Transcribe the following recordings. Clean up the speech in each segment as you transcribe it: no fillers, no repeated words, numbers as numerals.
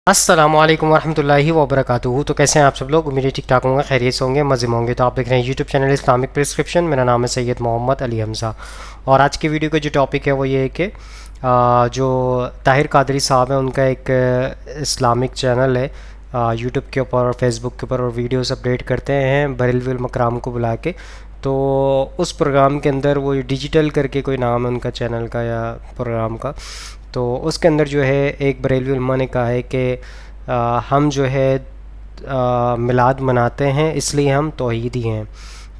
السلام علیکم ورحمۃ اللہ وبرکاتہ۔ تو کیسے ہیں آپ سب لوگ؟ امید ٹھیک ٹھاک ہوں گے، خیریت سے ہوں گے، مزے میں ہوں گے۔ تو آپ دیکھ رہے ہیں یوٹیوب چینل اسلامک پرسکرپشن۔ میرا نام ہے سید محمد علی حمزہ، اور آج کی ویڈیو کا جو ٹاپک ہے وہ یہ ہے کہ جو طاہر قادری صاحب ہیں ان کا ایک اسلامک چینل ہے یوٹیوب کے اوپر اور فیس بک کے اوپر، اور ویڈیوز اپڈیٹ کرتے ہیں بریلوی المکرام کو بلا کے۔ تو اس پروگرام کے اندر وہ ڈیجیٹل کر کے کوئی نام ہے ان کا چینل کا یا پروگرام کا، تو اس کے اندر جو ہے ایک بریلوی علماء نے کہا ہے کہ ہم جو ہے میلاد مناتے ہیں اس لیے ہم توحیدی ہیں۔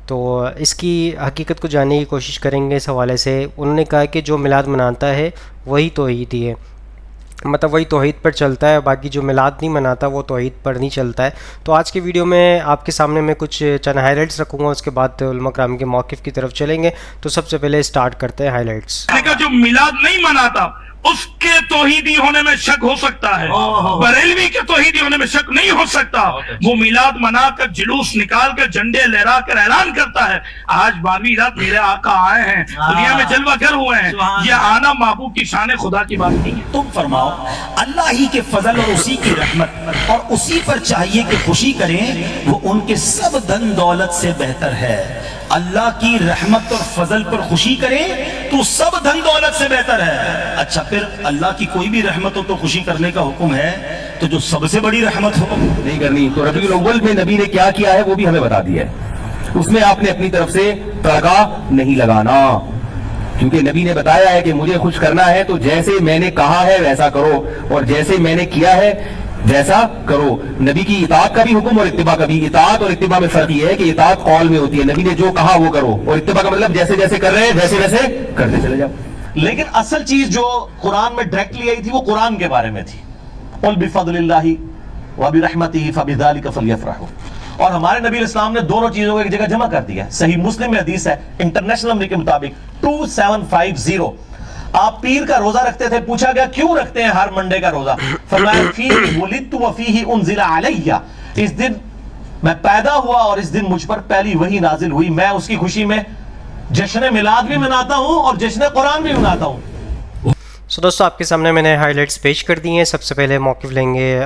تو اس کی حقیقت کو جاننے کی کوشش کریں گے اس حوالے سے۔ انہوں نے کہا کہ جو میلاد مناتا ہے وہی توحیدی ہے، مطلب وہی توحید پر چلتا ہے، باقی جو میلاد نہیں مناتا وہ توحید پر نہیں چلتا ہے۔ تو آج کی ویڈیو میں آپ کے سامنے میں کچھ چند ہائی لائٹس رکھوں گا، اس کے بعد علماء کرام کے موقف کی طرف چلیں گے۔ تو سب سے پہلے سٹارٹ کرتے ہیں ہائی لائٹس۔ جو میلاد نہیں مناتا اس کے توحیدی ہونے میں شک ہو سکتا ہے، بریلوی کے توحیدی ہونے میں شک نہیں ہو سکتا۔ وہ میلاد منا کر جلوس نکال کر جھنڈے لہرا کر اعلان کرتا ہے آج 12ویں رات میرے آقا آئے ہیں، دنیا میں جلوہ گر ہوئے ہیں۔ یہ آنا محبوب کی شان خدا کی بات نہیں ہے۔ تم فرماؤ اللہ ہی کے فضل اور اسی کی رحمت، اور اسی پر چاہیے کہ خوشی کریں، وہ ان کے سب دن دولت سے بہتر ہے۔ اللہ کی رحمت اور فضل پر خوشی کریں تو سب دھن دولت سے بہتر ہے۔ اچھا، پھر اللہ کی کوئی بھی رحمت ہو تو خوشی کرنے کا حکم ہے، تو جو سب سے بڑی رحمت ہو نہیں کرنی۔ تو ربیع الاول میں نبی نے کیا کیا ہے وہ بھی ہمیں بتا دیا ہے، اس میں آپ نے اپنی طرف سے تڑکا نہیں لگانا، کیونکہ نبی نے بتایا ہے کہ مجھے خوش کرنا ہے تو جیسے میں نے کہا ہے ویسا کرو، اور جیسے میں نے کیا ہے ویسا کرو۔ نبی کی اطاعت کا بھی حکم اور اتباع کا بھی۔ اطاعت اور اتباع میں فرق یہ ہے کہ اطاعت قول میں ہوتی ہے، نبی نے جو کہا وہ کرو، اور اتباع کا مطلب جیسے جیسے کر رہے ہیں ویسے ویسے کرتے چلے جاؤ۔ لیکن اصل چیز جو قرآن میں ڈائریکٹلی آئی تھی وہ قرآن کے بارے میں تھی، قل بفضل اللہ وبرحمتہ فبذلک فلیفرحوا، اور ہمارے نبی علیہ السلام نے دونوں چیزوں کو ایک جگہ جمع کر دیا ہے۔ صحیح مسلم میں حدیث ہے انٹرنیشنل نمبر کے مطابق 2750، آپ پیر کا روزہ رکھتے تھے، پوچھا گیا کیوں رکھتے ہیں ہر منڈے کا روزہ؟ فرمایا فیہ ولدت وفیہ انزل علیہ، اس دن میں پیدا ہوا اور اس دن مجھ پر پہلی وحی نازل ہوئی، میں اس کی خوشی میں جشن میلاد بھی مناتا ہوں اور جشن قرآن بھی مناتا ہوں۔ سو دوستو آپ کے سامنے میں نے ہائی لائٹس پیش کر دی ہیں۔ سب سے پہلے موقف لیں گے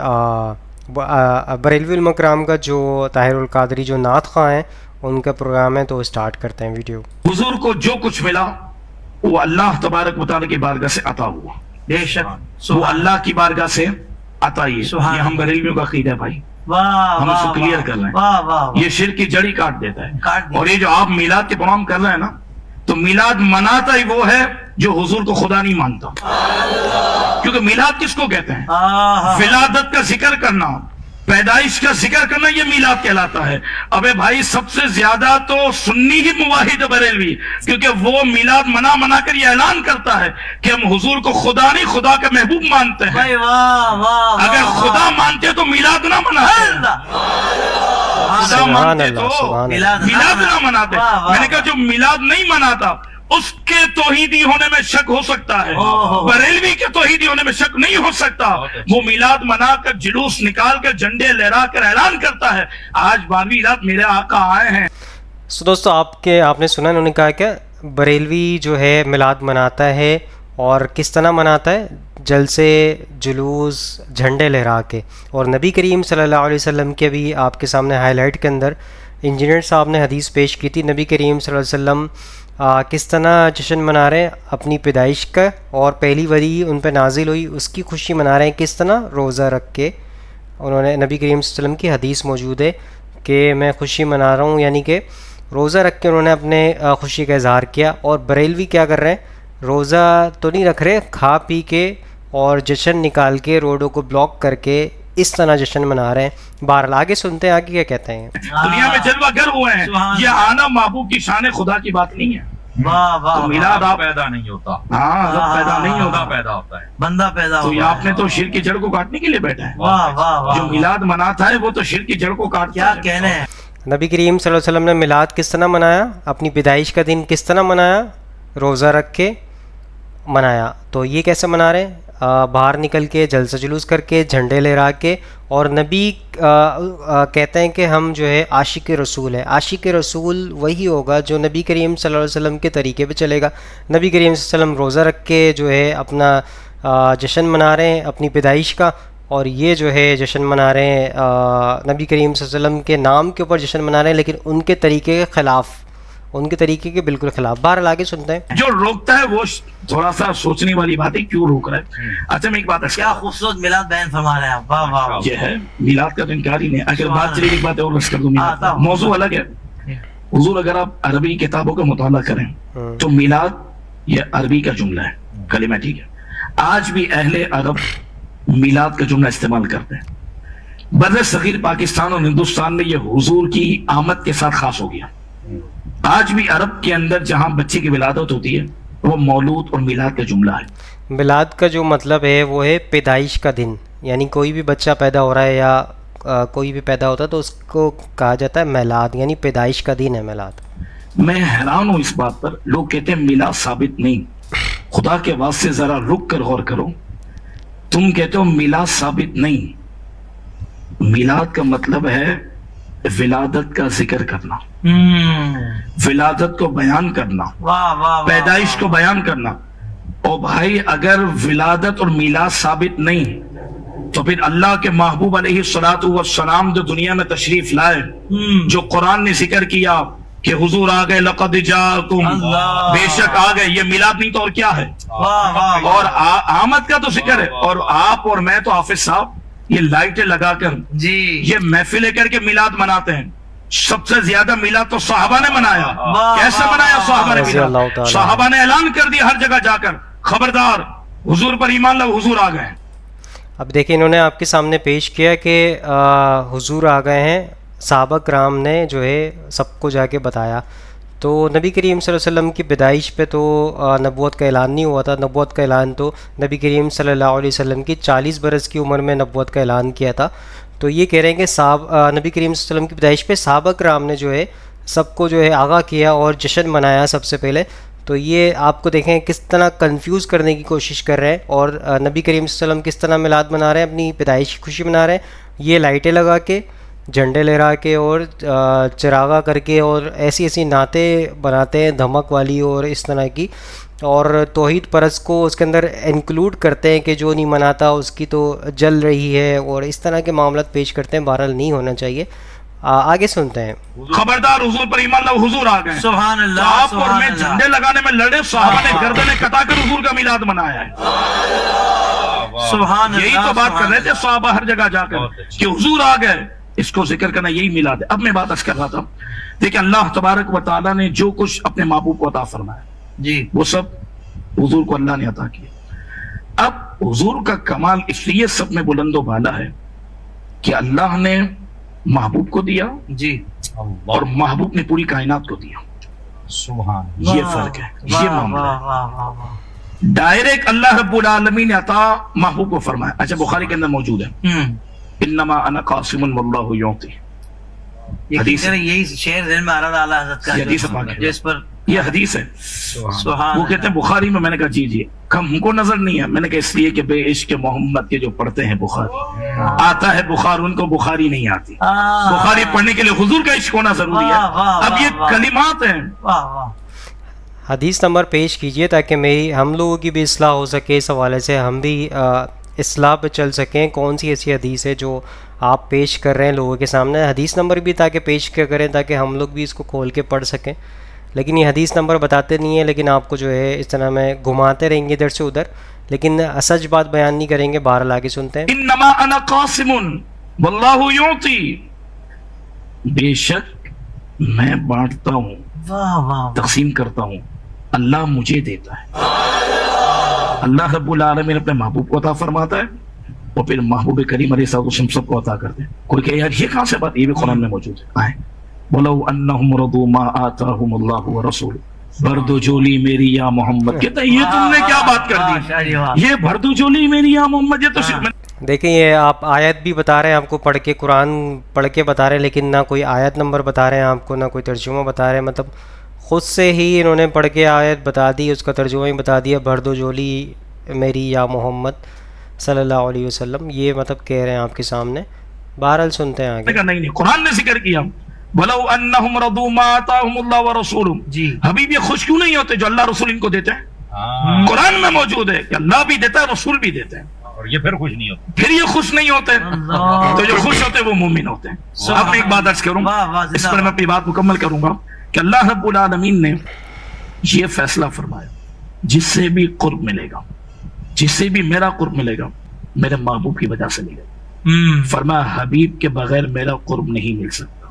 بریلوی علماء کرام کا، جو طاہر القادری جو نعت خواں ہیں ان کا پروگرام ہے، تو اسٹارٹ کرتے ہیں ویڈیو۔ حضور کو جو کچھ ملا وہ اللہ تبارک و تعالی کی بارگاہ سے عطا ہوا، بے شک وہ اللہ کی بارگاہ سے عطا ہی ہے۔ یہ ہم بریلویوں کا عقیدہ ہے بھائی، ہم اس کو کلیئر کر رہے ہیں۔ یہ شرک کی جڑی کاٹ دیتا ہے۔ اور یہ جو آپ میلاد کے پروگرام کر رہے ہیں نا، تو میلاد مناتا ہی وہ ہے جو حضور کو خدا نہیں مانتا، کیونکہ میلاد کس کو کہتے ہیں؟ ولادت کا ذکر کرنا، پیدائش کا ذکر کرنا، یہ میلاد کہلاتا ہے۔ ابے بھائی سب سے زیادہ تو سنی ہی موحد بریلوی، کیونکہ وہ میلاد منا کر یہ اعلان کرتا ہے کہ ہم حضور کو خدا نہیں خدا کا محبوب مانتے ہیں۔ اگر خدا مانتے تو میلاد نہ مناتے، خدا مانتے تو میلاد نہ مناتے۔ میں نے کہا جو میلاد نہیں مناتا اس کے توحیدی ہونے میں شک ہو سکتا ہے، بریلوی کے توحیدی ہونے میں شک نہیں ہو سکتا۔ وہ میلاد منا کر جلوس نکال کر جھنڈے لہرا کر اعلان کرتا ہے آج 12ویں رات میرے آقا آئے ہیں۔ سو دوستو آپ نے سنا، انہوں نے کہا کہ بریلوی جو ہے میلاد مناتا ہے، اور کس طرح مناتا ہے؟ جلسے، جلوس، جھنڈے لہرا کے۔ اور نبی کریم صلی اللہ علیہ وسلم کے بھی آپ کے سامنے ہائی لائٹ کے اندر انجینئر صاحب نے حدیث پیش کی تھی، نبی کریم صلی اللہ علیہ وسلم کس طرح جشن منا رہے ہیں اپنی پیدائش کا، اور پہلی وحی ان پہ نازل ہوئی اس کی خوشی منا رہے ہیں کس طرح؟ روزہ رکھ کے۔ انہوں نے نبی کریم صلی اللہ علیہ وسلم کی حدیث موجود ہے کہ میں خوشی منا رہا ہوں، یعنی کہ روزہ رکھ کے انہوں نے اپنے خوشی کا اظہار کیا۔ اور بریلوی کیا کر رہے ہیں؟ روزہ تو نہیں رکھ رہے، کھا پی کے اور جشن نکال کے روڈوں کو بلاک کر کے اس طرح جشن منا رہے ہیں۔ بہرحال آگے سنتے ہیں آگے کیا کہتے ہیں۔ دنیا میں جلوہ گر ہوئے ہیں، یہ آنا محبوب کی شان خدا کی بات نہیں ہے۔ تو میلاد آپ پیدا نہیں ہوتا، ہاں رب پیدا نہیں ہوتا، پیدا ہوتا ہے بندہ پیدا تو یہ آپ نے تو شرک کی جڑ کو کاٹنے کے لیے بیٹھا ہے۔ جو میلاد مناتا ہے وہ تو شرک کی جڑ کو کاٹتا کیا ہے۔ کہنے ہیں؟ نبی کریم صلی اللہ علیہ وسلم نے میلاد کس طرح منایا؟ اپنی پیدائش کا دن کس طرح منایا؟ روزہ رکھ کے منایا۔ تو یہ کیسے منا رہے ہیں؟ باہر نکل کے، جلسہ جلوس کر کے، جھنڈے لہرا کے۔ اور نبی کہتے ہیں کہ ہم جو ہے عاشق رسول ہے۔ عاشق رسول وہی ہوگا جو نبی کریم صلی اللہ علیہ وسلم کے طریقے پہ چلے گا۔ نبی کریم صلی اللہ علیہ وسلم روزہ رکھ کے جو ہے اپنا جشن منا رہے ہیں اپنی پیدائش کا، اور یہ جو ہے جشن منا رہے ہیں نبی کریم صلی اللہ علیہ وسلم کے نام کے اوپر جشن منا رہے ہیں، لیکن ان کے طریقے کے خلاف، ان کے طریقے کے بالکل خلاف. بہرحال آگے سنتے ہیں. جو روکتا ہے وہ تھوڑا سا سوچنے والی بات ہے، کیوں روک رہا ہے. اچھا میں ایک بات کیا خوبصورت میلاد بیان فرما رہے ہیں آپ. واہ واہ واہ. یہ ہے میلاد کا تو انکار ہی نہیں. اگر بات چلی ایک بات اور رس کر دوں، میلاد موضوع الگ ہے. حضور اگر آپ عربی کتابوں کا مطالعہ کریں تو میلاد یہ عربی کا جملہ ہے، کلمہ، ٹھیک ہے. آج بھی اہل عرب میلاد کا جملہ استعمال کرتے ہیں. بر صغیر پاکستان اور ہندوستان میں یہ حضور کی آمد کے ساتھ خاص ہو گیا. آج بھی عرب کے اندر جہاں بچے کی ولادت ہوتی ہے وہ مولود اور میلاد کا جملہ ہے. میلاد کا جو مطلب ہے وہ ہے پیدائش کا دن، یعنی کوئی بھی بچہ پیدا ہو رہا ہے یا کوئی بھی پیدا ہوتا ہے تو اس کو کہا جاتا ہے میلاد، یعنی پیدائش کا دن ہے میلاد. میں حیران ہوں اس بات پر، لوگ کہتے ہیں میلاد ثابت نہیں. خدا کے واسطے ذرا رک کر غور کرو. تم کہتے ہو میلاد ثابت نہیں. میلاد کا مطلب ہے ولادت کا ذکر کرنا، ولادت کو بیان کرنا، پیدائش کو بیان کرنا. اور بھائی اگر ولادت اور میلاد ثابت نہیں تو پھر اللہ کے محبوب علیہ الصلوۃ والسلام جو دنیا میں تشریف لائے، جو قرآن نے ذکر کیا کہ حضور آ گئے، لقد جاءکم، بے شک آ گئے، یہ میلاد نہیں تو اور کیا ہے؟ اور آمد کا تو ذکر ہے. اور آپ اور میں تو حافظ صاحب یہ لائٹیں لگا کر یہ محفلیں کر کے میلاد مناتے ہیں. سب سے زیادہ میلاد تو صحابہ نے منایا. کیسے منایا صحابہ نے میلاد؟ صحابہ نے اعلان کر دیا ہر جگہ جا کر، خبردار حضور پر ایمان لاؤ، حضور آ گئے. اب دیکھیں انہوں نے آپ کے سامنے پیش کیا کہ حضور آ گئے ہیں. صحابہ کرام نے جو ہے سب کو جا کے بتایا. تو نبی کریم صلی اللہ علیہ وسلم کی پیدائش پہ تو نبوت کا اعلان نہیں ہوا تھا. نبوت کا اعلان تو نبی کریم صلی اللہ علیہ وسلم کی 40 برس کی عمر میں نبوت کا اعلان کیا تھا. تو یہ کہہ رہے ہیں کہ نبی کریم صلی اللہ علیہ وسلم کی پیدائش پہ صحابہ کرام نے جو ہے سب کو جو ہے آگاہ کیا اور جشن منایا سب سے پہلے. تو یہ آپ کو دیکھیں کس طرح کنفیوز کرنے کی کوشش کر رہے ہیں، اور نبی کریم صلی اللہ علیہ وسلم کس طرح میلاد منا رہے ہیں، اپنی پیدائش کی خوشی منا رہے ہیں. یہ لائٹیں لگا کے، جھنڈے لہرا کے اور چراغا کر کے اور ایسی ایسی نعتیں بناتے ہیں دھمک والی اور اس طرح کی، اور توحید پرست کو اس کے اندر انکلوڈ کرتے ہیں کہ جو نہیں مناتا اس کی تو جل رہی ہے، اور اس طرح کے معاملات پیش کرتے ہیں. بہرحال نہیں ہونا چاہیے. آگے سنتے ہیں. خبردار حضور پر ایمان لاؤ، حضور آ گئے. سبحان اللہ. آپ اور میں جھنڈے لگانے میں لڑے، صحابہ نے گردنیں کٹا کر حضور کا میلاد منایا ہے. سبحان اللہ. یہی تو بات کر رہے تھے صحابہ ہر جگہ جا کر کہ حضور آ گئے، اس کو ذکر کرنا یہی میلاد ہے. اب میں بات کر رہا تھا، دیکھیں اللہ تبارک و تعالیٰ نے جو کچھ اپنے محبوب کو عطا فرمایا جی وہ سب حضور کو اللہ نے عطا کیا. اب حضور کا کمال اس لیے سب میں بلند و بالا ہے کہ اللہ نے محبوب کو دیا جی، اور محبوب نے پوری کائنات کو دیا. سبحان. یہ فرق ہے، یہ معاملہ ہے. ڈائریکٹ اللہ رب العالمین نے عطا محبوب کو فرمایا. اچھا بخاری کے اندر موجود ہے، انما انا قاسم واللہ یعطی. حدیث ہے، یہی شعر ذہن میں آ رہا تھا اعلیٰ حضرت کا، یہ حدیث پاک ہے، جس پر یہ حدیث ہے. سبحان. وہ کہتے ہیں بخاری میں نے کہا جی جی ہم کو نظر نہیں ہے. میں نے کہا اس لیے کہ بے عشق محمد کے جو پڑھتے ہیں بخاری آتا ہے بخار، ان کو بخاری نہیں آتی. بخاری پڑھنے کے لیے حضور کا عشق ہونا ضروری ہے. اب یہ کلمات ہیں. حدیث نمبر پیش کیجئے تاکہ ہم لوگوں کی بھی اصلاح ہو سکے، اس حوالے سے ہم بھی اصلاح پہ چل سکیں. کون سی ایسی حدیث ہے جو آپ پیش کر رہے ہیں لوگوں کے سامنے؟ حدیث نمبر بھی تاکہ پیش کریں تاکہ ہم لوگ بھی اس کو کھول کے پڑھ سکیں. لیکن یہ حدیث نمبر بتاتے نہیں ہیں، لیکن آپ کو جو ہے اس طرح میں گھماتے رہیں گے ادھر سے ادھر، لیکن سچ بات بیان نہیں کریں گے. بہرحال آگے سنتے ہیں. انما انا قاسم واللہ یعطی، بے شک میں بانٹتا ہوں، تقسیم کرتا ہوں، اللہ مجھے دیتا ہے. اللہ رب العالمین اپنے محبوب کو عطا فرماتا ہے اور پھر محبوب کریم علیہ الصلوۃ والسلام سب کو عطا کرتے ہیں. کوئی کہ یار یہ کہاں سے بات؟ یہ بھی قرآن میں موجود ہے. آئے بولو انہم رضوا ما آتاہم اللہ ورسول بردو جولی میری یا محمد. کہتا ہے یہ تم نے کیا بات کر دی؟ یہ بردو جولی میری یا محمد، یہ تو صرف دیکھیں یہ آپ آیت بھی بتا رہے ہیں، آپ کو پڑھ کے قرآن پڑھ کے بتا رہے ہیں، لیکن نہ کوئی آیت نمبر بتا رہے ہیں آپ کو، نہ کوئی ترجمہ بتا رہے ہیں. مطلب خود سے ہی انہوں نے پڑھ کے آیت بتا دی، اس کا ترجمہ ہی بتا دیا، بردو جولی میری یا محمد صلی اللہ علیہ وسلم. یہ مطلب کہہ رہے ہیں آپ کے سامنے. بہرحال سنتے ہیں آگے. نہیں قرآن نے ذکر کیا وَلَوْ أَنَّهُمْ رَضُوا مَا آتَاهُمُ اللَّهُ وَرَسُولُهُ. جی حبیب یہ خوش کیوں نہیں ہوتے جو اللہ رسول ان کو دیتے ہیں؟ قرآن میں موجود ہے کہ اللہ بھی دیتا ہے، رسول بھی دیتے ہیں. اور یہ پھر خوش نہیں ہوتے. پھر یہ خوش نہیں ہوتے. تو جو خوش ہوتے وہ مومن ہوتے ہیں. اب میں ایک بات عرض کروں, اس پر میں اپنی بات مکمل کروں گا کہ اللہ رب العالمین نے یہ فیصلہ فرمایا, جس سے بھی قرب ملے گا, جس سے بھی میرا قرب ملے گا, میرے محبوب کی وجہ سے ملے گا. فرمایا حبیب کے بغیر میرا قرب نہیں مل سکتا.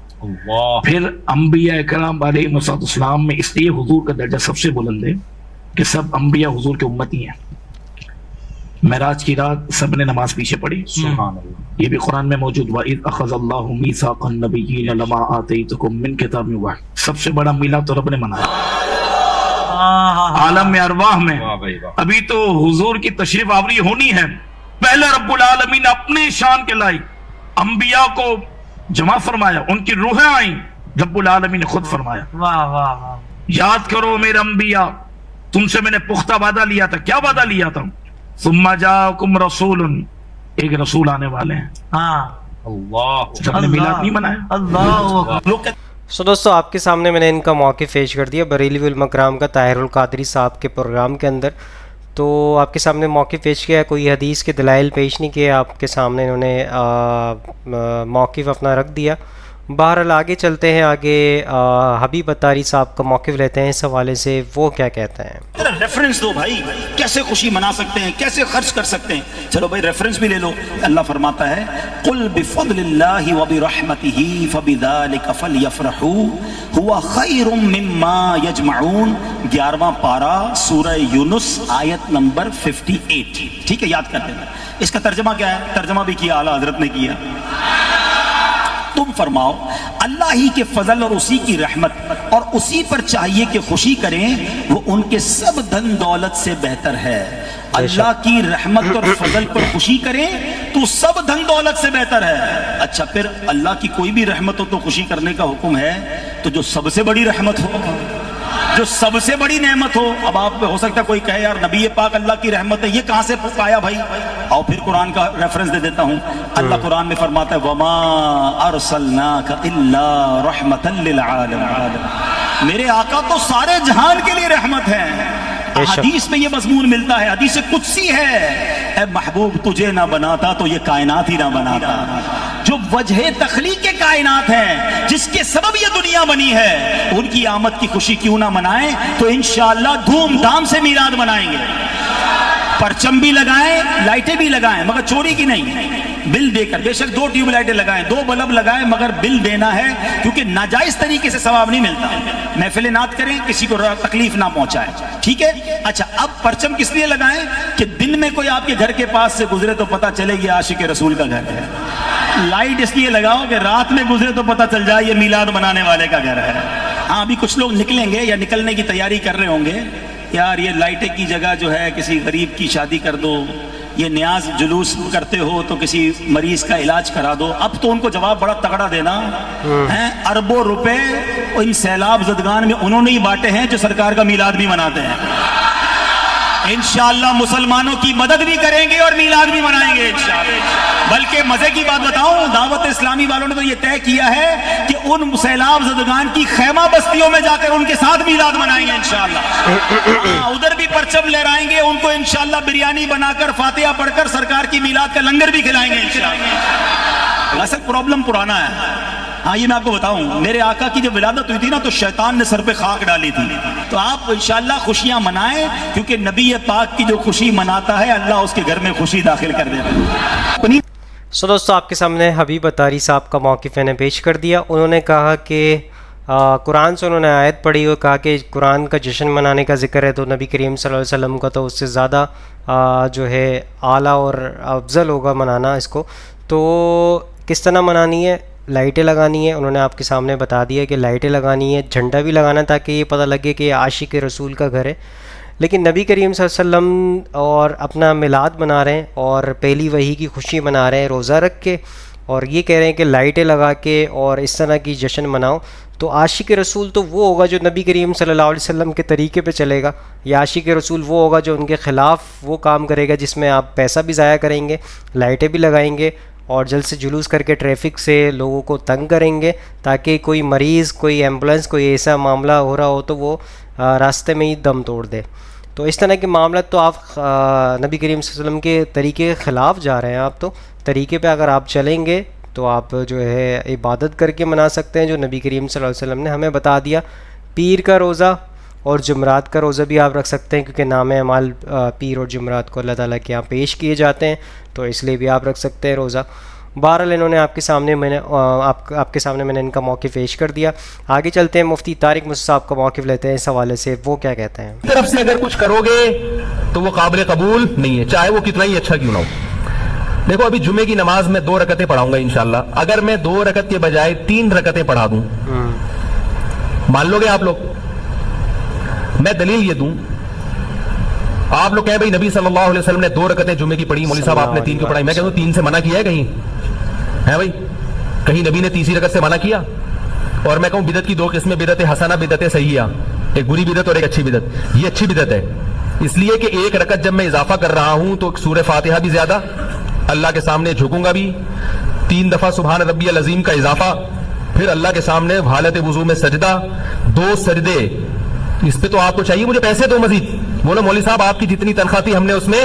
پھر انبیاء اکرام علیہ السلام میں اس لیے حضور کا درجہ سب سے بلند ہے کہ سب انبیاء حضور کے امتی ہیں. معراج کی رات سب نے نماز پیچھے پڑھی, سبحان اللہ. یہ بھی قرآن میں موجود. وَإِذْ أَخَذَ اللَّهُ مِيثَاقَ النَّبِيِّينَ لَمَا آتَيْتُكُم مِّن کتاب وَحْیٍ. سب سے بڑا میلاد تو رب نے منایا عالم میں ارواح میں. ابھی تو حضور کی تشریف آوری ہونی ہے, پہلے رب العالمین نے اپنے شان کے لائی, انبیاء کو جمع فرمایا, ان کی روحیں آئیں, رب العالمین نے خود فرمایا یاد کرو میرے انبیاء, تم سے میں نے پختہ وعدہ لیا تھا. کیا وعدہ لیا تھا؟ ثم جاءکم رسول, ایک رسول آنے والے ہیں. اللہ رب نے میلاد نہیں منایا. سو دوستو آپ کے سامنے میں نے ان کا موقف پیش کر دیا بریلوی علماء کرام کا طاہر القادری صاحب کے پروگرام کے اندر. تو آپ کے سامنے موقف پیش کیا, کوئی حدیث کے دلائل پیش نہیں کیے, آپ کے سامنے انہوں نے موقف اپنا رکھ دیا. بہرحال آگے چلتے ہیں, آگے حبیب اتاری صاحب کا موقف لیتے ہیں اس حوالے سے, وہ کیا کہتے ہیں. ریفرنس دو بھائی, کیسے خوشی منا سکتے ہیں, کیسے خرچ کر سکتے ہیں. چلو بھائی ریفرنس بھی لے لو. اللہ فرماتا ہے قل بفضل اللہ وبرحمتہ فبذلک فلیفرحوا هو خیر مما یجمعون. 11واں پارہ سورہ یونس آیت نمبر 58. ٹھیک ہے, یاد کرتے ہیں. اس کا ترجمہ کیا ہے؟ ترجمہ بھی کیا اعلیٰ حضرت نے کیا. تم فرماؤ اللہ ہی کے فضل اور اسی کی رحمت اور اسی پر چاہیے کہ خوشی کریں, وہ ان کے سب دھن دولت سے بہتر ہے. اللہ کی رحمت اور فضل پر خوشی کریں تو سب دھن دولت سے بہتر ہے. اچھا, پھر اللہ کی کوئی بھی رحمت ہو تو خوشی کرنے کا حکم ہے, تو جو سب سے بڑی رحمت ہو, جو سب سے بڑی نعمت ہو. اب آپ ہو سکتا ہے کوئی کہے یار نبی پاک اللہ کی رحمت ہے, یہ کہاں سے پایا بھائی؟ آؤ پھر قرآن کا ریفرنس دے دیتا ہوں. اللہ قرآن میں فرماتا ہے وما ارسلناک الا رحمتا للعالمین. میرے آقا تو سارے جہان کے لیے رحمت ہیں. حدیث میں یہ مضمون ملتا ہے, حدیث قدسی ہے, اے محبوب تجھے نہ بناتا تو یہ کائنات ہی نہ بناتا. جو وجہ تخلیق کے کائنات ہیں, جس کے سبب یہ دنیا بنی ہے, ان کی آمد کی خوشی کیوں نہ منائیں؟ تو انشاءاللہ دھوم دھام سے میلاد منائیں گے. پرچم بھی لگائیں, لائٹیں بھی لگائیں, مگر چوری کی نہیں, بل دے کر. بے شک 2 ٹیوب لائٹیں لگائیں, 2 بلب لگائیں, مگر بل دینا ہے, کیونکہ ناجائز طریقے سے ثواب نہیں ملتا. محفل نعت کریں, کسی کو تکلیف نہ پہنچائیں. ٹھیک ہے. اچھا, اب پرچم کس لیے لگائیں کہ دن میں کوئی آپ کے گھر کے پاس سے گزرے تو پتہ چلے یہ عاشق رسول کا گھر ہے. لائٹ اس لیے لگاؤ کہ رات میں گزرے تو پتہ چل جائے یہ میلاد منانے والے کا گھر ہے. ہاں, ابھی کچھ لوگ نکلیں گے یا نکلنے کی تیاری کر رہے ہوں گے, یار یہ لائٹیں کی جگہ جو ہے کسی غریب کی شادی کر دو, یہ نیاز جلوس کرتے ہو تو کسی مریض کا علاج کرا دو. اب تو ان کو جواب بڑا تگڑا دینا ہے. اربوں روپے ان سیلاب زدگان میں انہوں نے ہی بانٹے ہیں جو سرکار کا میلاد بھی مناتے ہیں. انشاءاللہ مسلمانوں کی مدد بھی کریں گے اور میلاد بھی منائیں گے انشاءاللہ. بلکہ مزے کی بات بتاؤں, دعوت اسلامی والوں نے تو یہ طے کیا ہے کہ ان سیلاب زدگان کی خیمہ بستیوں میں جا کر ان کے ساتھ میلاد منائیں گے انشاءاللہ. ادھر بھی پرچم لہرائیں گے, ان کو انشاءاللہ بریانی بنا کر فاتحہ پڑھ کر سرکار کی میلاد کا لنگر بھی کھلائیں گے انشاءاللہ. اصل پرابلم پرانا ہے. ہاں, یہ میں آپ کو بتاؤں, میرے آقا کی جب ولادت ہوئی تھی نا تو شیطان نے سر پہ خاک ڈالی تھی. تو آپ انشاءاللہ خوشیاں منائیں, کیونکہ نبی پاک کی جو خوشی مناتا ہے اللہ اس کے گھر میں خوشی داخل کر دیتا ہے. سو دوستو آپ کے سامنے حبیب اتاری صاحب کا موقف میں نے پیش کر دیا. انہوں نے کہا کہ قرآن سے انہوں نے آیت پڑھی اور کہا کہ قرآن کا جشن منانے کا ذکر ہے تو نبی کریم صلی اللہ علیہ وسلم کا تو اس سے زیادہ جو ہے اعلیٰ اور افضل ہوگا منانا اس کو. تو کس طرح منانی ہے؟ لائٹیں لگانی ہے. انہوں نے آپ کے سامنے بتا دیا کہ لائٹیں لگانی ہے, جھنڈا بھی لگانا تاکہ یہ پتہ لگے کہ یہ عاشق رسول کا گھر ہے. لیکن نبی کریم صلی اللہ علیہ وسلم اور اپنا میلاد منا رہے ہیں اور پہلی وحی کی خوشی منا رہے ہیں روزہ رکھ کے, اور یہ کہہ رہے ہیں کہ لائٹیں لگا کے اور اس طرح کی جشن مناؤ. تو عاشق رسول تو وہ ہوگا جو نبی کریم صلی اللہ علیہ وسلم کے طریقے پہ چلے گا, یا عاشق رسول وہ ہوگا جو ان کے خلاف وہ کام کرے گا جس میں آپ پیسہ بھی ضائع کریں گے, لائٹیں بھی لگائیں گے اور جلد سے جلوس کر کے ٹریفک سے لوگوں کو تنگ کریں گے تاکہ کوئی مریض, کوئی ایمبولنس, کوئی ایسا معاملہ ہو رہا ہو تو وہ راستے میں ہی دم توڑ دے. تو اس طرح کے معاملات تو آپ نبی کریم صلی اللہ علیہ وسلم کے طریقے کے خلاف جا رہے ہیں. آپ تو طریقے پہ اگر آپ چلیں گے تو آپ جو ہے عبادت کر کے منا سکتے ہیں جو نبی کریم صلی اللہ علیہ وسلم نے ہمیں بتا دیا. پیر کا روزہ اور جمعرات کا روزہ بھی آپ رکھ سکتے ہیں کیونکہ نام اعمال پیر اور جمعرات کو اللہ تعالیٰ کے یہاں پیش کیے جاتے ہیں, تو اس لیے بھی آپ رکھ سکتے ہیں روزہ. بہرحال انہوں نے آپ کے سامنے میں نے ان کا موقف پیش کر دیا. آگے چلتے ہیں, مفتی طارق موسیٰ صاحب کا موقف لیتے ہیں اس حوالے سے, وہ کیا کہتے ہیں. طرف سے اگر کچھ کرو گے تو وہ قابل قبول نہیں ہے, چاہے وہ کتنا ہی اچھا کیوں نہ ہو. دیکھو ابھی جمعے کی نماز میں 2 رکعتیں پڑھاؤں گا انشاءاللہ. اگر میں 2 رکعت کے بجائے 3 رکعتیں پڑھا دوں, مان لو گے آپ لوگ؟ میں دلیل یہ دوں, آپ لوگ کہیں بھائی نبی صلی اللہ علیہ وسلم نے 2 رکعتیں جمعے کی پڑھی, مولوی صاحب آپ نے 3 کی پڑھائی. میں کہتا ہوں 3 سے منع کیا ہے کہیں؟ ہے بھائی کہیں نبی نے تیسری رکعت سے منع کیا؟ اور میں کہوں بدعت کی 2 قسمیں, بدعت حسنہ, بدعت سیئہ, ایک بری بدعت اور ایک اچھی بدعت. یہ اچھی بدعت ہے اس لیے کہ 1 رکعت جب میں اضافہ کر رہا ہوں تو سورہ فاتحہ بھی زیادہ, اللہ کے سامنے جھکوں گا بھی, 3 دفعہ سبحان ربی العظیم کا اضافہ, پھر اللہ کے سامنے حالت وضو میں سجدہ, 2 سجدے. اس پہ تو آپ کو چاہیے مجھے پیسے دو مزید. بولو مولوی صاحب آپ کی جتنی تنخواہ تھی ہم نے اس میں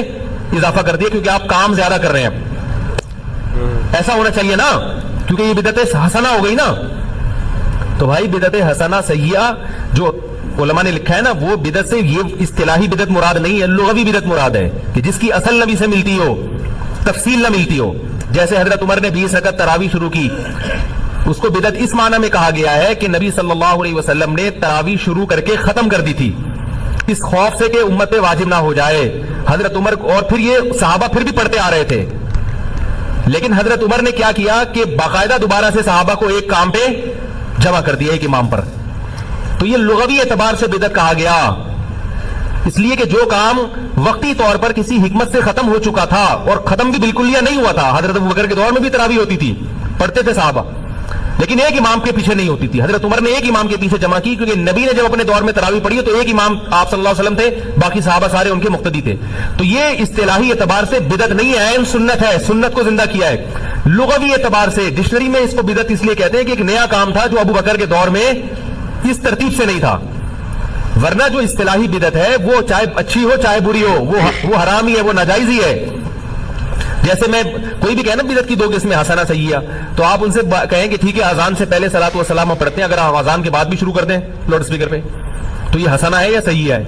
اضافہ کر دیا کیونکہ آپ کام زیادہ کر رہے ہیں. ایسا ہونا چاہیے نا, کیونکہ یہ بدعت حسنہ ہو گئی نا. تو بھائی بدعت حسنہ سیئہ جو علماء نے لکھا ہے نا, وہ بدعت سے یہ اصطلاحی بدعت مراد نہیں ہے, لغوی بدعت مراد ہے کہ جس کی اصل نبی سے ملتی ہو, تفصیل نہ ملتی ہو. جیسے حضرت عمر نے 20 رکعت تراویح شروع کی, اس کو بدعت اس معنی میں کہا گیا ہے کہ نبی صلی اللہ علیہ وسلم نے تراویح شروع کر کے ختم کر دی تھی اس خوف سے کہ امت پہ واجب نہ ہو جائے. حضرت عمر, اور پھر یہ صحابہ پھر بھی پڑھتے آ رہے تھے, لیکن حضرت عمر نے کیا کیا کہ باقاعدہ دوبارہ سے صحابہ کو ایک کام پہ جمع کر دیا, ایک امام پر. تو یہ لغوی اعتبار سے بدعت کہا گیا, اس لیے کہ جو کام وقتی طور پر کسی حکمت سے ختم ہو چکا تھا, اور ختم بھی بالکل یا نہیں ہوا تھا. حضرت ابوبکر کے دور میں بھی تراویح ہوتی تھی, پڑھتے تھے صحابہ, لیکن ایک امام کے پیچھے نہیں ہوتی تھی. حضرت عمر نے ایک امام کے پیچھے جمع کی کیونکہ نبی نے جب اپنے دور میں تراویح پڑھی تو ایک امام آپ صلی اللہ علیہ وسلم تھے, باقی صحابہ سارے ان کے مقتدی تھے. تو یہ اصطلاحی اعتبار سے بدعت نہیں ہے, عین سنت ہے, سنت کو زندہ کیا ہے. لغوی اعتبار سے ڈکشنری میں اس کو بدعت اس لیے کہتے ہیں کہ ایک نیا کام تھا جو ابو بکر کے دور میں اس ترتیب سے نہیں تھا. ورنہ جو اصطلاحی بدعت ہے وہ چاہے اچھی ہو چاہے بری ہو, وہ حرام ہی ہے, وہ ناجائز ہی ہے. جیسے میں کوئی بھی کہنا بدعت کی 2 قسمیں حسنہ سیئہ, تو آپ ان سے کہیں کہ ٹھیک ہے اذان سے پہلے صلاۃ و سلام پڑھتے ہیں, اگر آپ اذان کے بعد بھی شروع کر دیں لاؤڈ اسپیکر پہ, تو یہ حسنہ ہے یا سیئہ ہے؟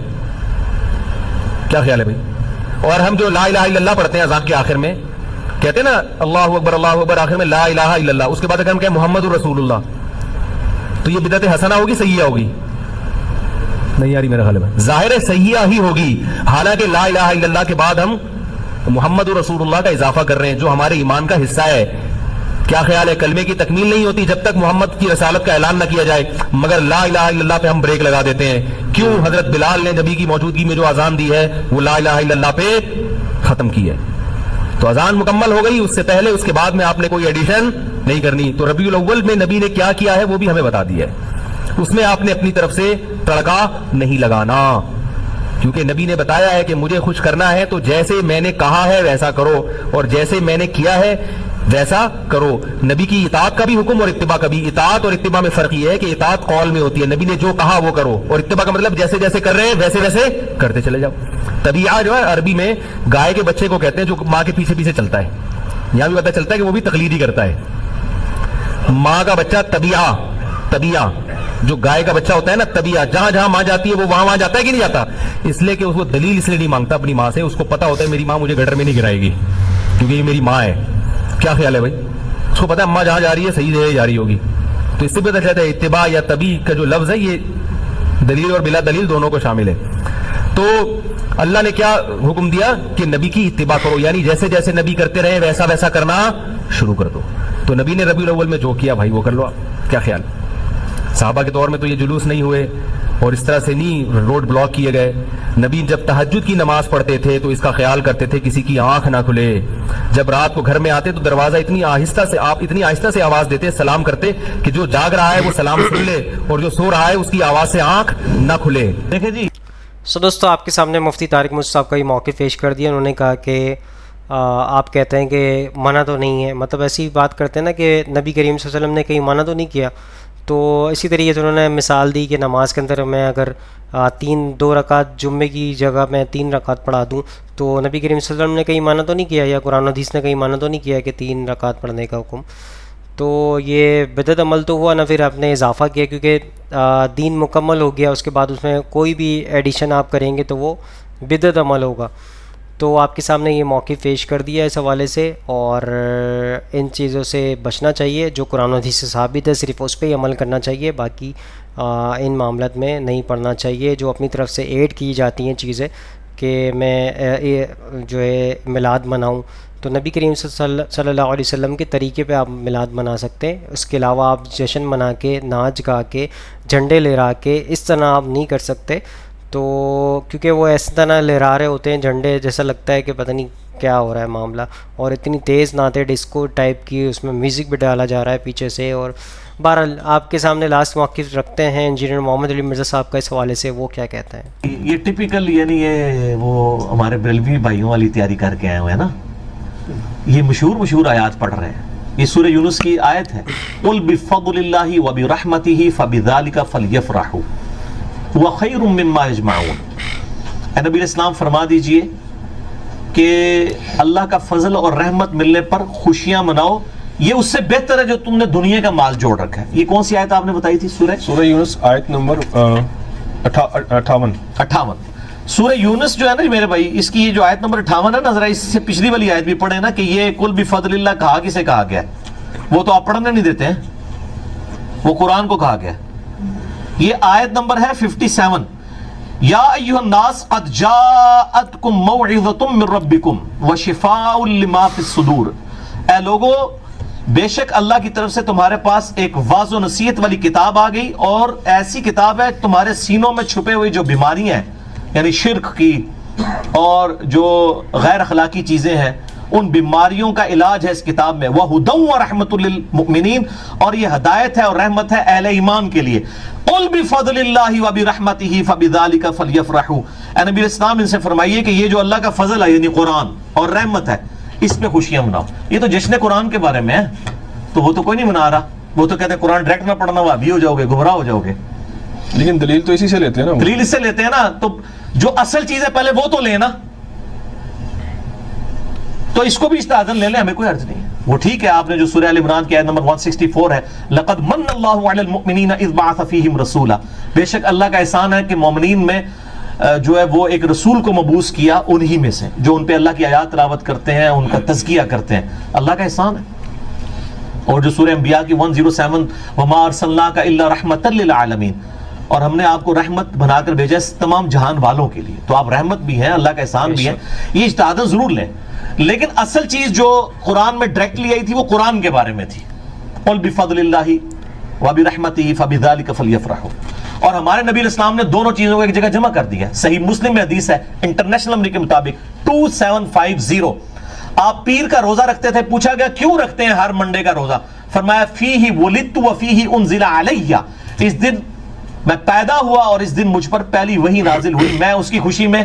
کیا خیال ہے بھائی؟ اور ہم جو لا الہ الا اللہ پڑھتے ہیں اذان کے آخر میں, کہتے ہیں نا اللہ اکبر, آخر میں لا الہ الا اللہ, اس کے بعد اگر ہم کہیں محمد رسول اللہ, تو یہ بدعت حسنہ ہوگی سیئہ ہوگی؟ نہیں یاری میرا خیال ہے ظاہر ہے سیئہ ہی ہوگی. حالانکہ لا الہ الا اللہ کے بعد ہم محمد رسول اللہ کا اضافہ کر رہے ہیں جو ہمارے ایمان کا حصہ ہے. کیا خیال ہے؟ کلمے کی تکمیل نہیں ہوتی جب تک محمد کی رسالت کا اعلان نہ کیا جائے, مگر لا الہ الا اللہ پہ ہم بریک لگا دیتے ہیں. کیوں؟ حضرت بلال نے نبی کی موجودگی میں جو اذان دی ہے وہ لا الہ الا اللہ پہ ختم کی ہے. تو اذان مکمل ہو گئی, اس سے پہلے اس کے بعد میں آپ نے کوئی ایڈیشن نہیں کرنی. تو ربیع الاول میں نبی نے کیا کیا ہے وہ بھی ہمیں بتا دیا ہے, اس میں آپ نے اپنی طرف سے تڑکا نہیں لگانا, کیونکہ نبی نے بتایا ہے کہ مجھے خوش کرنا ہے تو جیسے میں نے کہا ہے ویسا کرو, اور جیسے میں نے کیا ہے ویسا کرو. نبی کی اطاعت کا بھی حکم اور اتباع کا بھی. اطاعت اور اتباع میں فرق یہ ہے کہ اطاعت قول میں ہوتی ہے, نبی نے جو کہا وہ کرو, اور اتباع کا مطلب جیسے جیسے کر رہے ہیں ویسے ویسے کرتے چلے جاؤ. طبیعہ جو ہے عربی میں گائے کے بچے کو کہتے ہیں جو ماں کے پیچھے پیچھے چلتا ہے. یہاں بھی پتہ چلتا ہے کہ وہ بھی تقلید ہی کرتا ہے. ماں کا بچہ طبیعہ جو گائے کا بچہ ہوتا ہے نا, طبیعہ جہاں جہاں ماں جاتی ہے وہ وہاں جاتا ہے کہ نہیں جاتا. اس لیے کہ اس کو دلیل اس لیے نہیں مانگتا اپنی ماں سے, اس کو پتا ہوتا ہے میری ماں مجھے گٹر میں نہیں گرائے گی کیونکہ یہ میری ماں ہے. کیا خیال ہے بھائی؟ اس کو پتا ہے اماں جہاں جا رہی ہے صحیح جگہ جا رہی ہوگی. تو اس سے پتہ چلتا ہے اتباع یا طبیع کا جو لفظ ہے یہ دلیل اور بلا دلیل دونوں کو شامل ہے. تو اللہ نے کیا حکم دیا کہ نبی کی اتباع کرو, یعنی جیسے جیسے نبی کرتے رہے ویسا ویسا کرنا شروع کر دو. تو نبی نے ربیع الاول میں جو کیا بھائی وہ کر لو. کیا خیال؟ صحابہ کے دور میں تو یہ جلوس نہیں ہوئے اور اس طرح سے نہیں روڈ بلاک کیے گئے. نبی جب تہجد کی نماز پڑھتے تھے تو اس کا خیال کرتے تھے کسی کی آنکھ نہ کھلے. جب رات کو گھر میں آتے تو دروازہ اتنی آہستہ سے آواز دیتے, سلام کرتے کہ جو جاگ رہا ہے وہ سلام سن لے اور جو سو رہا ہے اس کی آواز سے آنکھ نہ کھلے. دیکھیں جی دوستو آپ کے سامنے مفتی طارق موسیٰ صاحب کا یہ موقف پیش کر دیا. انہوں نے کہا کہ آپ کہتے ہیں کہ منع تو نہیں ہے, مطلب ایسی بات کرتے ہیں نا کہ نبی کریم صلی اللہ علیہ وسلم نے کہیں منع تو نہیں کیا. تو اسی طریقے سے انہوں نے مثال دی کہ نماز کے اندر میں اگر 2 رکعت جمعے کی جگہ میں 3 رکعت پڑھا دوں تو نبی کریم صلی اللہ علیہ وسلم نے کہیں مانا تو نہیں کیا، یا قرآن و حدیث نے کہیں مانا تو نہیں کیا کہ 3 رکعت پڑھنے کا حکم. تو یہ بدعت عمل تو ہوا نہ، پھر آپ نے اضافہ کیا، کیونکہ دین مکمل ہو گیا، اس کے بعد اس میں کوئی بھی ایڈیشن آپ کریں گے تو وہ بدعت عمل ہوگا. تو آپ کے سامنے یہ موقف پیش کر دیا اس حوالے سے، اور ان چیزوں سے بچنا چاہیے. جو قرآن و حدیث سے ثابت ہے صرف اس پہ ہی عمل کرنا چاہیے، باقی ان معاملات میں نہیں پڑھنا چاہیے. جو اپنی طرف سے ایڈ کی جاتی ہیں چیزیں کہ میں جو ہے میلاد مناؤں، تو نبی کریم صلی اللہ علیہ وسلم کے طریقے پہ آپ میلاد منا سکتے ہیں. اس کے علاوہ آپ جشن منا کے، ناچ گا کے، جھنڈے لہرا کے اس طرح آپ نہیں کر سکتے. تو کیونکہ وہ اس طرح لہرا رہے ہوتے ہیں جھنڈے، جیسا لگتا ہے کہ پتہ نہیں کیا ہو رہا ہے معاملہ، اور اتنی تیز نعتیں ڈسکو ٹائپ کی، اس میں میوزک بھی ڈالا جا رہا ہے پیچھے سے. اور بہرحال آپ کے سامنے لاسٹ موقف رکھتے ہیں انجینئر محمد علی مرزا صاحب کا اس حوالے سے، وہ کیا کہتے ہیں. یہ ٹپیکل، یعنی یہ وہ ہمارے بریلوی بھائیوں والی تیاری کر کے آئے ہوئے ہیں نا، یہ مشہور آیات پڑھ رہے ہیں. یہ سورہ یونس کی آیت ہے، قل بفضل اللہ وبرحمتہ فبذلک فلیفرحوا وخیر مما یجمعون. اے نبی اسلام فرما دیجئے کہ اللہ کا فضل اور رحمت ملنے پر خوشیاں مناؤ، یہ اس سے بہتر ہے جو تم نے دنیا کا مال جوڑ رکھا ہے. یہ کون سی آیت آپ نے بتائی تھی؟ سورہ یونس آیت نمبر 58. سورہ یونس جو ہے نا میرے بھائی، اس کی یہ جو آیت نمبر 58 ہے نا، ذرا اس سے پچھلی والی آیت بھی پڑھیں نا، کہ یہ قل بفضل اللہ کہا کسے کہا گیا ہے؟ وہ تو آپ پڑھنے نہیں دیتے ہیں، وہ قرآن کو کہا گیا ہے. یہ آیت نمبر ہے 57. یا ایھا الناس قد جاءتکم موعظۃ من ربکم وشفاء لما فی الصدور. اے لوگو، بے شک اللہ کی طرف سے تمہارے پاس ایک واضح و نصیحت والی کتاب آ گئی، اور ایسی کتاب ہے تمہارے سینوں میں چھپے ہوئی جو بیماریاں ہیں، یعنی شرک کی اور جو غیر اخلاقی چیزیں ہیں، ان بیماریوں کا علاج ہے اس کتاب میں. وَهُدًى وَرَحْمَةٌ لِّلْمُؤْمِنِينَ، اور یہ ہدایت ہے اور رحمت ہے اہل ایمان کے لیے. قُلْ بِفَضْلِ اللَّهِ وَبِرَحْمَتِهِ فَبِذَلِكَ فَلْيَفْرَحُوا. اے نبی اسلام، ان سے فرمائیے کہ یہ جو اللہ کا فضل ہے یعنی قرآن اور رحمت ہے، اس پہ خوشیاں مناؤ. یہ تو جشن قرآن کے بارے میں ہے، تو وہ تو کوئی نہیں منا رہا. وہ تو کہتے ہیں قرآن ڈائریکٹ نہ پڑھنا، وہابی ہو جاؤ گے، گمراہ ہو جاؤ گے. لیکن دلیل تو اسی سے لیتے ہیں نا، دلیل اس سے لیتے ہیں نا. تو جو اصل چیز ہے پہلے وہ تو لینا، تو اس کو بھی استعاذن لے لیں، ہمیں کوئی عرض نہیں ہے. وہ ٹھیک ہے، آپ نے جو سورہ ال عمران کی آیت نمبر 164 ہے، لقد من اللہ علی المؤمنین اذ بعث فیہم رسولا، بے شک اللہ کا احسان ہے کہ مومنین میں جو ہے وہ ایک رسول کو مبعوث کیا انہی میں سے جو ان پہ اللہ کی آیات تلاوت کرتے ہیں، ان کا تزکیہ کرتے ہیں. اللہ کا احسان ہے. اور جو سورہ انبیاء کی 107 وما ارسلناک الا رحمۃ للعالمین، اور ہم نے آپ کو رحمت بنا کر بھیجا تمام جہان والوں کے لیے. تو آپ رحمت بھی ہیں، اللہ کا احسان بھی ہے. یہ اجتہاد ضرور لیں، لیکن اصل چیز جو قرآن میں ڈائریکٹلی آئی تھی وہ قرآن کے بارے میں تھی. قل بفضل اللہ وبرحمتہ فبذلک فلیفرحوا. اور ہمارے نبی علیہ السلام نے دونوں چیزوں کو ایک جگہ جمع کر دیا. صحیح مسلم میں حدیث ہے انٹرنیشنل نمبر کے مطابق 2750. آپ پیر کا روزہ رکھتے تھے، پوچھا گیا کیوں رکھتے ہیں ہر منڈے کا روزہ؟ فرمایا فیہ ولدت وفیہ انزل علیہ، اس دن میں پیدا ہوا اور اس دن مجھ پر پہلی وحی نازل ہوئی. میں اس کی خوشی میں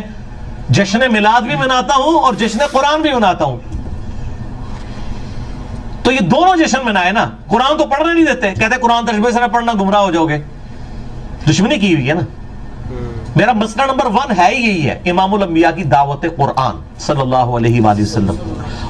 جشن میلاد بھی مناتا ہوں اور جشن قرآن بھی مناتا ہوں. تو یہ دونوں جشن منائے نا. قرآن تو پڑھنے نہیں دیتے، کہتے قرآن تشبیہ سے نہ پڑھنا گمراہ ہو جاؤ گے. دشمنی کی ہوئی ہے نا. میرا مسئلہ نمبر 1 ہے یہی ہے، امام الانبیاء کی دعوت قرآن صلی اللہ علیہ وآلہ وسلم.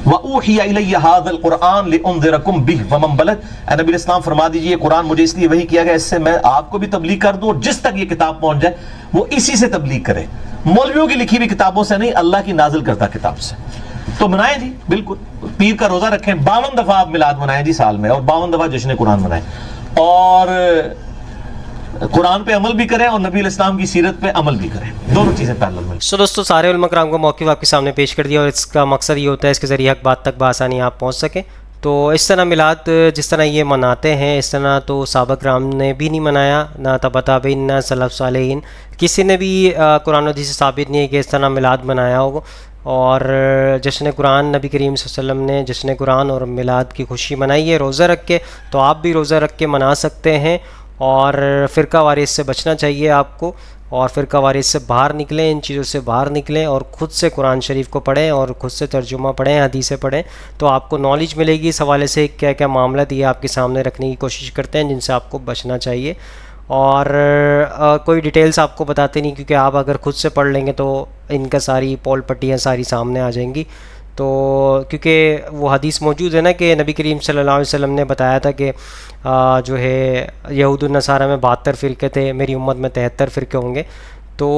وَأُوحِيَ إِلَيَّ هَذَا الْقُرْآنُ لِأُنذِرَكُمْ بِهِ وَمَنْ بَلَغَ. اے نبی اسلام فرما دیجئے قرآن مجھے اس لیے وحی کیا گیا، اس سے میں آپ کو بھی تبلیغ کر دوں، اور جس تک یہ کتاب پہنچ جائے وہ اسی سے تبلیغ کرے، مولویوں کی لکھی ہوئی کتابوں سے نہیں، اللہ کی نازل کردہ کتاب سے. تو منائیں جی، بالکل پیر کا روزہ رکھیں، 52 دفعہ آپ میلاد منائیں جی سال میں، اور 52 دفعہ جشن قرآن منائیں، اور قرآن پہ عمل بھی کریں اور نبی علیہ السلام کی سیرت پہ عمل بھی کریں. دونوں چیزیں پیرلل میں. سو دوستو، سارے علماء کرام کو موقف آپ کے سامنے پیش کر دیا، اور اس کا مقصد یہ ہوتا ہے اس کے ذریعے حق بات تک بآسانی آپ پہنچ سکیں. تو اس طرح میلاد جس طرح یہ مناتے ہیں، اس طرح تو صحابہ کرام نے بھی نہیں منایا، نہ تبع تابعین، نہ سلف صالحین، کسی نے بھی قرآن و حدیث سے ثابت نہیں ہے کہ اس طرح میلاد منایا ہو. اور جشن قرآن، نبی کریم صلی اللہ علیہ وسلم نے جشن قرآن اور میلاد کی خوشی منائی ہے روزہ رکھ کے، تو آپ بھی روزہ رکھ کے منا سکتے ہیں. اور فرقہ واریت سے بچنا چاہیے آپ کو، اور فرقہ واریت سے باہر نکلیں، ان چیزوں سے باہر نکلیں اور خود سے قرآن شریف کو پڑھیں اور خود سے ترجمہ پڑھیں، حدیثیں پڑھیں، تو آپ کو نالج ملے گی اس حوالے سے کیا کیا معاملات یہ آپ کے سامنے رکھنے کی کوشش کرتے ہیں جن سے آپ کو بچنا چاہیے. اور کوئی ڈیٹیلز آپ کو بتاتے نہیں، کیونکہ آپ اگر خود سے پڑھ لیں گے تو ان کا ساری پول پٹیاں ساری سامنے آ جائیں گی. تو کیونکہ وہ حدیث موجود ہے نا کہ نبی کریم صلی اللہ علیہ وسلم نے بتایا تھا کہ جو ہے یہود النصارہ میں 72 فرقے تھے، میری امت میں 73 فرقے ہوں گے. تو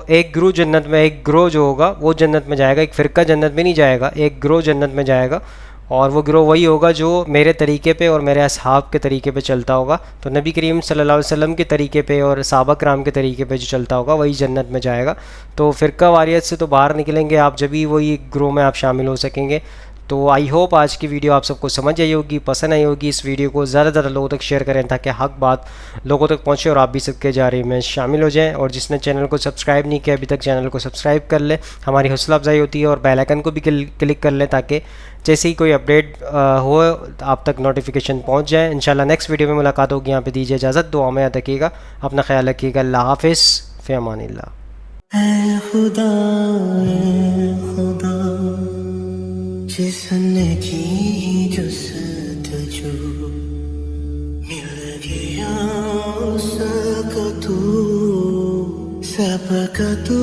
ایک گروہ جنت میں، ایک گروہ جو ہوگا وہ جنت میں جائے گا، ایک فرقہ جنت میں نہیں جائے گا، ایک گروہ جنت میں جائے گا، اور وہ گروہ وہی ہوگا جو میرے طریقے پہ اور میرے اصحاب کے طریقے پہ چلتا ہوگا. تو نبی کریم صلی اللہ علیہ وسلم کے طریقے پہ اور صحابہ کرام کے طریقے پہ جو چلتا ہوگا وہی جنت میں جائے گا. تو فرقہ واریت سے تو باہر نکلیں گے آپ جبھی وہی گروہ میں آپ شامل ہو سکیں گے. تو آئی ہوپ آج کی ویڈیو آپ سب کو سمجھ آئی ہوگی، پسند آئی ہوگی. اس ویڈیو کو زیادہ زیادہ لوگوں تک شیئر کریں تاکہ حق بات لوگوں تک پہنچے اور آپ بھی سب کے جارے میں شامل ہو جائیں. اور جس نے چینل کو سبسکرائب نہیں کیا ابھی تک چینل کو سبسکرائب کر لے، ہماری حوصلہ افزائی ہوتی ہے. اور بیل آئکن کو بھی کلک کر لیں تاکہ جیسے ہی کوئی اپڈیٹ ہو آپ تک نوٹیفیکیشن پہنچ جائے. انشاءاللہ نیکسٹ ویڈیو میں ملاقات ہوگی. یہاں پہ دیجیے اجازت، دعا میں یاد رکھیے گا، اپنا خیال رکھیے گا. اللہ حافظ، فی امان اللہ. اے خدا جس نے کی جستجو مل گیا اس کا تو سب کا تو